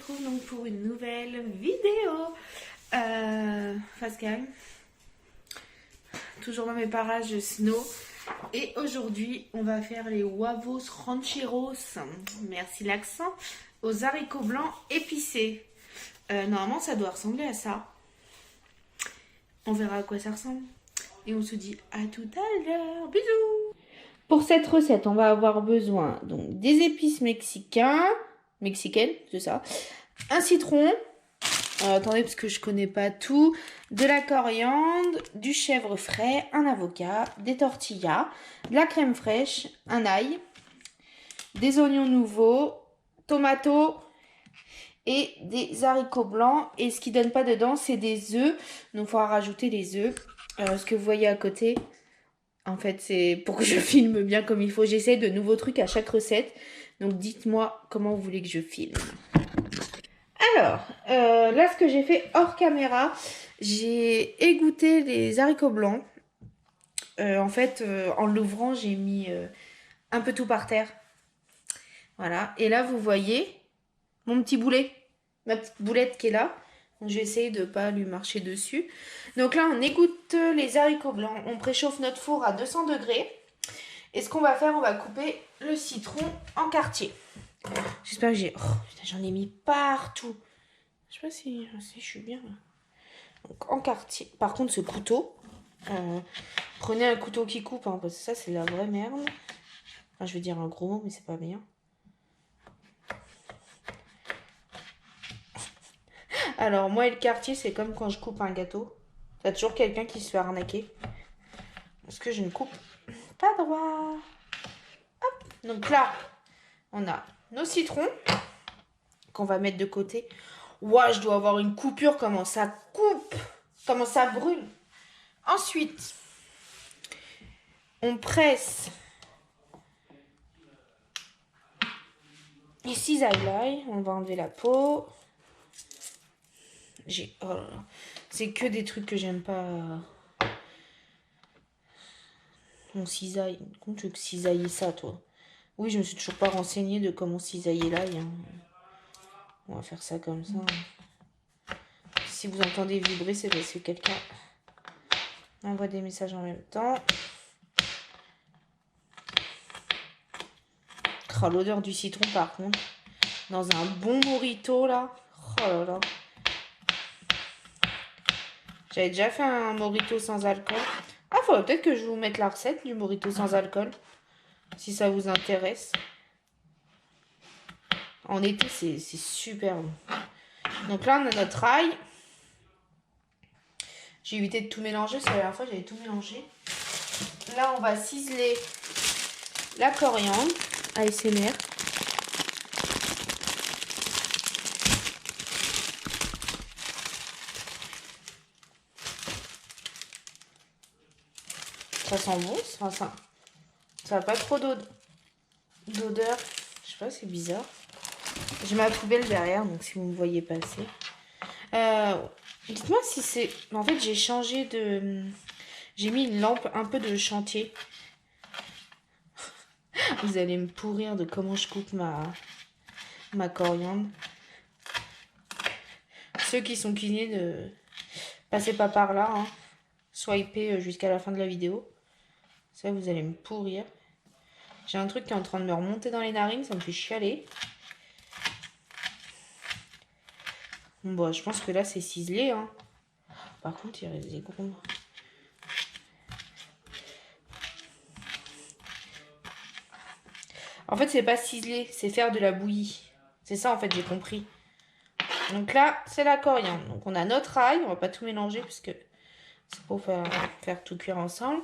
retrouve donc pour une nouvelle vidéo. Face calme. Toujours dans mes parages snow. Et aujourd'hui, on va faire les huevos rancheros. Merci l'accent. Aux haricots blancs épicés. Normalement, ça doit ressembler à ça. On verra à quoi ça ressemble. Et on se dit à tout à l'heure. Bisous. Pour cette recette, on va avoir besoin donc des épices mexicaines, c'est ça. Un citron. Attendez, parce que je connais pas tout. De la coriandre, du chèvre frais, un avocat, des tortillas, de la crème fraîche, un ail, des oignons nouveaux, tomatos et des haricots blancs. Et ce qui donne pas dedans, c'est des œufs. Donc, il faudra rajouter les œufs. Ce que vous voyez à côté, en fait, c'est pour que je filme bien comme il faut. J'essaie de nouveaux trucs à chaque recette. Donc, dites-moi comment vous voulez que je filme. Alors, là, ce que j'ai fait hors caméra, j'ai égoutté les haricots blancs. En fait, en l'ouvrant, j'ai mis un peu tout par terre. Voilà. Et là, vous voyez mon petit boulet, ma petite boulette qui est là. Donc, je vais essayer de ne pas lui marcher dessus. Donc là, on égoutte les haricots blancs. On préchauffe notre four à 200 degrés. Et ce qu'on va faire, on va couper le citron en quartiers. J'espère que j'ai... Oh, j'en ai mis partout. Je sais pas si je suis bien là. Donc en quartier. Par contre, ce couteau, prenez un couteau qui coupe, hein, parce que ça, c'est la vraie merde. Enfin, je vais dire un gros mot, mais c'est pas bien. Alors, moi et le quartier, c'est comme quand je coupe un gâteau. T'as toujours quelqu'un qui se fait arnaquer. Parce que je ne coupe pas droit. Hop. Donc là, on a nos citrons qu'on va mettre de côté. Ouah, je dois avoir une coupure, comment ça coupe, comment ça brûle. Ensuite, on presse les cisailles l'ail. On va enlever la peau. Oh là là. C'est que des trucs que j'aime pas. On cisaille. Comment tu veux que cisailler ça, toi? Oui, je me suis toujours pas renseignée de comment cisailler l'ail. Hein. On va faire ça comme ça. Si vous entendez vibrer, c'est parce que quelqu'un envoie des messages en même temps. Oh, l'odeur du citron, par contre. Dans un bon burrito, là. Oh là là. J'avais déjà fait un burrito sans alcool. Ah, faudrait peut-être que je vous mette la recette du burrito sans alcool. Si ça vous intéresse. En été, c'est super bon. Donc là, on a notre ail. J'ai évité de tout mélanger. C'est la dernière fois, j'avais tout mélangé. Là, on va ciseler la coriandre. ASMR. Ça sent bon. Ça n'a pas trop d'odeur. Je sais pas, c'est bizarre. J'ai ma poubelle derrière, donc si vous me voyez passer. Dites-moi si c'est... En fait, j'ai changé de... J'ai mis une lampe un peu de chantier. Vous allez me pourrir de comment je coupe ma coriandre. Ceux qui sont cuisinés, ne passez pas par là. Hein. Swipez jusqu'à la fin de la vidéo. Ça, vous allez me pourrir. J'ai un truc qui est en train de me remonter dans les narines. Ça me fait chialer. Bon, je pense que là, c'est ciselé. Hein. Par contre, il reste des gros... En fait, c'est pas ciseler, c'est faire de la bouillie. C'est ça, en fait, j'ai compris. Donc là, c'est la coriandre. Donc, on a notre ail. On va pas tout mélanger parce que c'est pour faire tout cuire ensemble.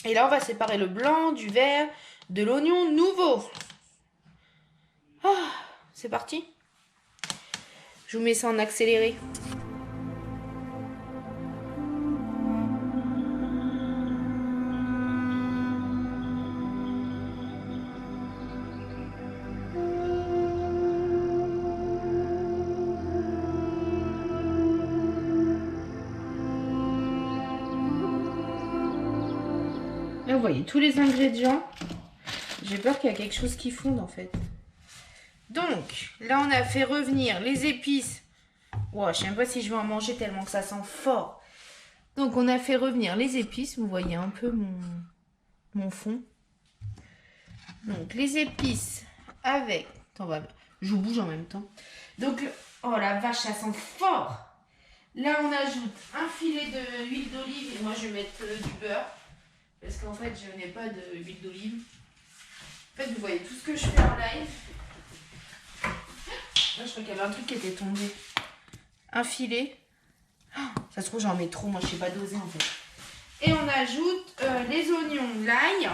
Et là, on va séparer le blanc du vert de l'oignon nouveau. Ah, c'est parti. Je vous mets ça en accéléré. Là, vous voyez tous les ingrédients. J'ai peur qu'il y a quelque chose qui fonde en fait. Donc, là, on a fait revenir les épices. Wow, je sais même pas si je vais en manger tellement que ça sent fort. Donc, on a fait revenir les épices. Vous voyez un peu mon fond. Donc, les épices avec... Attends, je bouge en même temps. Donc, oh la vache, ça sent fort. Là, on ajoute un filet d'huile d'olive. Et moi, je vais mettre du beurre. Parce qu'en fait, je n'ai pas d'huile d'olive. En fait, vous voyez tout ce que je fais en live. Là, je crois qu'il y avait un truc qui était tombé. Un filet. Oh, ça se trouve, j'en mets trop. Moi, je ne sais pas doser, en fait. Et on ajoute les oignons, l'ail.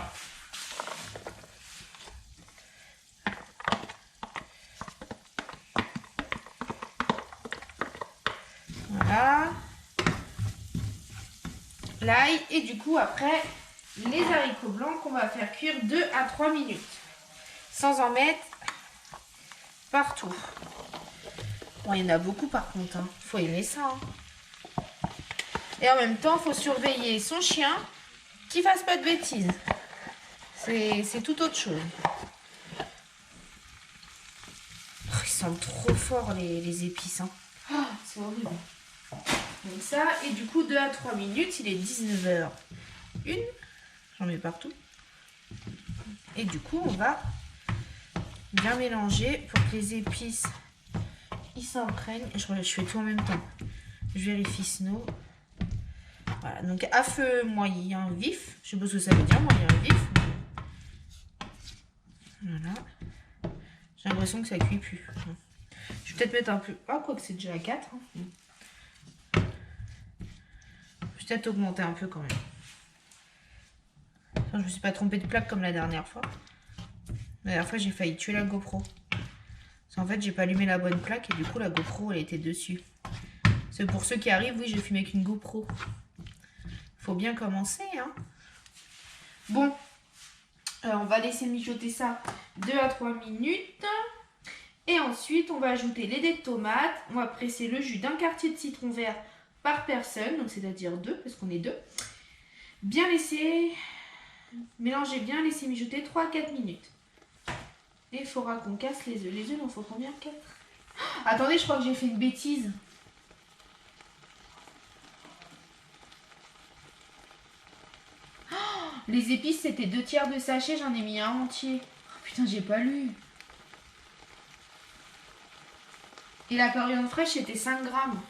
Voilà. L'ail. Et du coup, après, les haricots blancs qu'on va faire cuire 2 à 3 minutes. Sans en mettre partout. Bon, il y en a beaucoup par contre. Hein. Faut aimer ça. Hein. Et en même temps, il faut surveiller son chien qu'il ne fasse pas de bêtises. C'est tout autre chose. Oh, ils sentent trop fort les épices. Hein. Oh, c'est horrible. Donc ça, et du coup, 2 à 3 minutes, il est 19h. J'en mets partout. Et du coup, on va bien mélanger pour que les épices ils s'imprègnent. Je fais tout en même temps. Je vérifie Snow. Voilà, donc à feu moyen vif. Je sais pas ce que ça veut dire, moyen vif. Voilà. J'ai l'impression que ça cuit plus. Je vais peut-être mettre un peu... Ah, quoi que c'est déjà à 4. Hein. Je vais peut-être augmenter un peu quand même. Je me suis pas trompée de plaque comme la dernière fois. La dernière fois, j'ai failli tuer la GoPro. En fait, j'ai pas allumé la bonne plaque et du coup, la GoPro, elle était dessus. C'est pour ceux qui arrivent, oui, je filme avec une GoPro. Faut bien commencer, hein. Bon, on va laisser mijoter ça 2 à 3 minutes. Et ensuite, on va ajouter les dés de tomates. On va presser le jus d'un quartier de citron vert par personne, donc c'est-à-dire 2, parce qu'on est 2. Bien laisser, mélanger bien, laisser mijoter 3 à 4 minutes. Et il faudra qu'on casse les œufs. Les œufs, il en faut combien? 4? Attendez, je crois que j'ai fait une bêtise. Les épices, c'était 2 tiers de sachet. J'en ai mis un entier. Oh, putain, j'ai pas lu. Et la coriandre fraîche, c'était 5 grammes.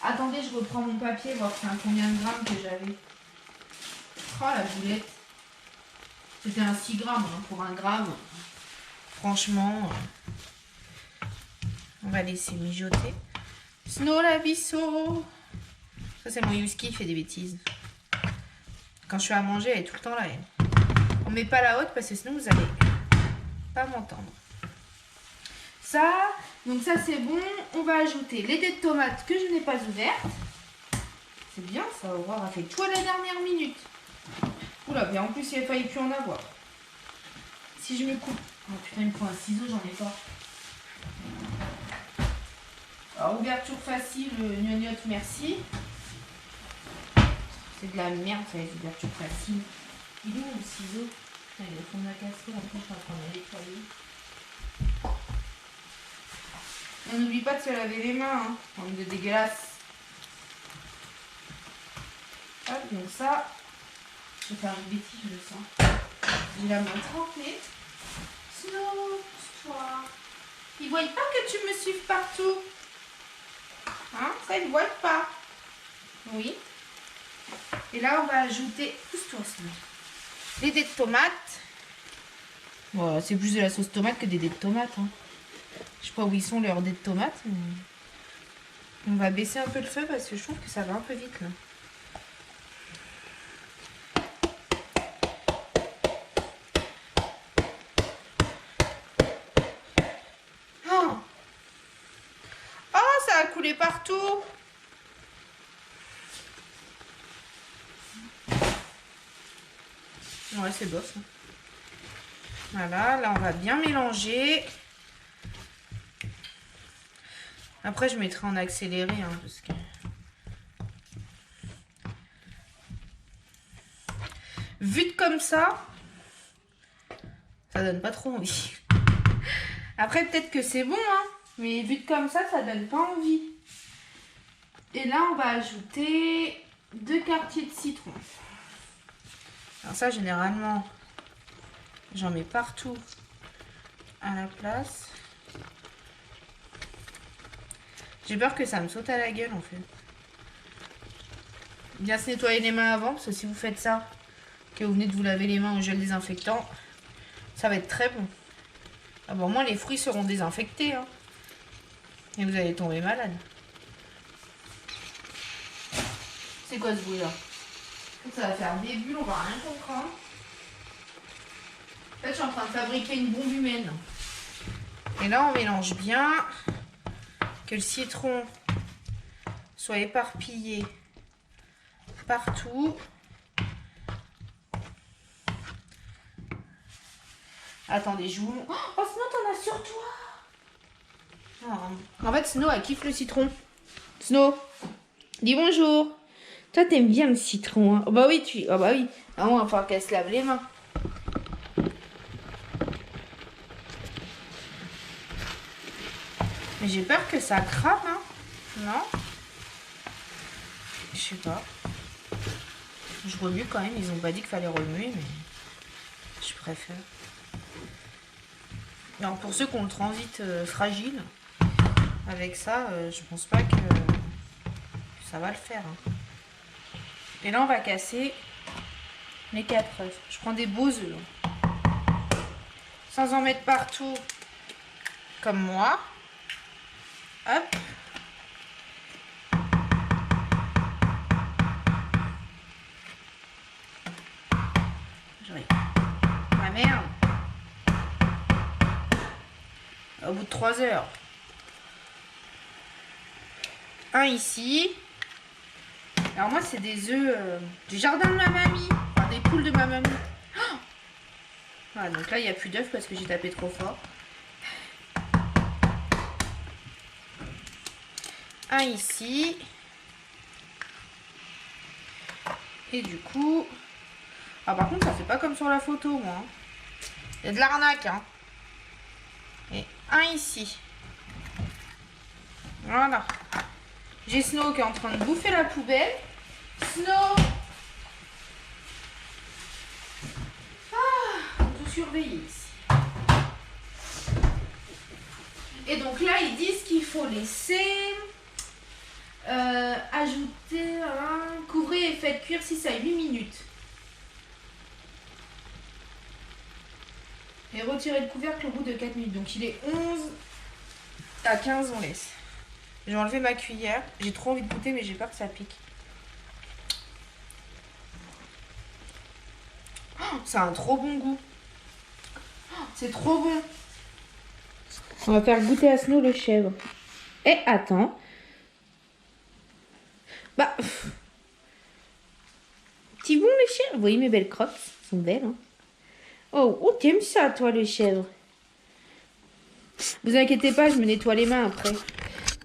Attendez, je reprends mon papier, voir combien de grammes que j'avais. Oh, la boulette. C'était un 6 grammes hein, pour 1 gramme. Franchement, on va laisser mijoter. Snow la bisso. Ça, c'est mon Yuski qui fait des bêtises. Quand je suis à manger, elle est tout le temps là. Elle. On met pas la haute parce que sinon, vous allez pas m'entendre. Ça, donc ça, c'est bon. On va ajouter les dés de tomates que je n'ai pas ouvertes. C'est bien, ça. Aurore a fait tout à la dernière minute. Oula, mais en plus, il a failli plus en avoir. Si je me coupe... Oh putain, il me faut un ciseau, j'en ai pas. Alors, ouverture facile, gnognotte, merci. C'est de la merde, ça, les ouvertures faciles. Il est où le ciseau? Il est au fond de la casserole, après, je suis en train de nettoyer. On n'oublie pas de se laver les mains, hein, en de dégueulasse. Hop, donc ça, je vais faire une bêtise, je le sens. J'ai la main trempée. Snow, toi. Ils voient pas que tu me suives partout. Hein? Ça, ils voient pas. Oui. Et là, on va ajouter, pousse-toi, Snow, les dés de tomates. Bon, c'est plus de la sauce tomate que des dés de tomates. Hein. Je sais pas où ils sont leurs dés de tomates. Mais... on va baisser un peu le feu parce que je trouve que ça va un peu vite là. Oh, oh, ça a coulé partout. Ouais, c'est bof. Hein. Voilà, là on va bien mélanger. Après, je mettrai en accéléré. Hein, parce que... vu de comme ça donne pas trop envie. Après, peut-être que c'est bon, hein. Mais vu comme ça donne pas envie. Et là, on va ajouter 2 quartiers de citron. Alors ça, généralement, j'en mets partout à la place. J'ai peur que ça me saute à la gueule, en fait. Bien se nettoyer les mains avant, parce que si vous faites ça, que vous venez de vous laver les mains au gel désinfectant, ça va être très bon. Ah bon, au moins les fruits seront désinfectés, hein. Et vous allez tomber malade. C'est quoi ce bruit là? Ça va faire des bulles, on va rien comprendre. En fait, je suis en train de fabriquer une bombe humaine. Et là, on mélange bien, que le citron soit éparpillé partout. Attendez, je vous... Oh, Snow, t'en as sur toi. En fait, Snow, elle kiffe le citron. Snow, dis bonjour. Toi, t'aimes bien le citron, hein? Oh bah oui, oh bah oui. Ah, on va falloir qu'elle se lave les mains. Mais j'ai peur que ça crame, hein? Non? Je sais pas. Je remue quand même. Ils ont pas dit qu'il fallait remuer, mais je préfère. Alors pour ceux qui ont le transit fragile, avec ça, je pense pas que ça va le faire. Hein. Et là, on va casser les 4 œufs. Je prends des beaux œufs. Sans en mettre partout, comme moi. Hop. Ah merde. Au bout de 3 heures. Un ici. Alors moi, c'est des œufs du jardin de ma mamie. Enfin, des poules de ma mamie. Oh, voilà, donc là, il n'y a plus d'œufs parce que j'ai tapé trop fort. Un ici. Et du coup... Ah, par contre, ça fait pas comme sur la photo, moi. Il y a de l'arnaque, hein. Et un ici. Voilà. J'ai Snow qui est en train de bouffer la poubelle. Snow! Ah, on peut surveiller ici. Et donc là, ils disent qu'il faut laisser... ajouter... couvrez et faites cuire 6 à 8 minutes. Et retirer le couvercle au bout de 4 minutes. Donc il est 11 à 15, on laisse. J'ai enlevé ma cuillère. J'ai trop envie de goûter, mais j'ai peur que ça pique. Oh, ça a un trop bon goût. Oh, c'est trop bon. On va faire goûter à Snow le chèvre. Et attends. Bah. Petit bon le chèvre. Vous voyez mes belles crottes. Elles sont belles, hein. Oh, t'aimes ça, toi, le chèvre. Vous inquiétez pas, je me nettoie les mains après.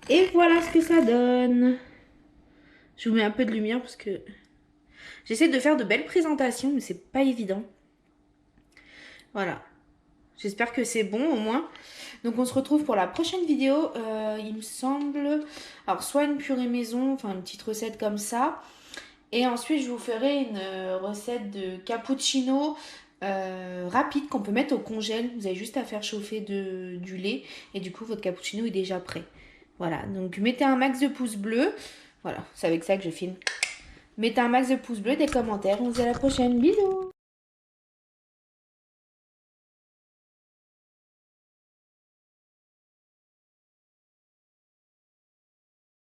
Et voilà ce que ça donne. Je vous mets un peu de lumière parce que j'essaie de faire de belles présentations, mais c'est pas évident. Voilà. J'espère que c'est bon au moins. Donc on se retrouve pour la prochaine vidéo. Il me semble... Alors soit une purée maison, enfin une petite recette comme ça. Et ensuite je vous ferai une recette de cappuccino rapide qu'on peut mettre au congèle. Vous avez juste à faire chauffer du lait. Et du coup votre cappuccino est déjà prêt. Voilà, donc mettez un max de pouces bleus. Voilà, c'est avec ça que je filme. Mettez un max de pouces bleus, des commentaires. On se dit à la prochaine. Bisous!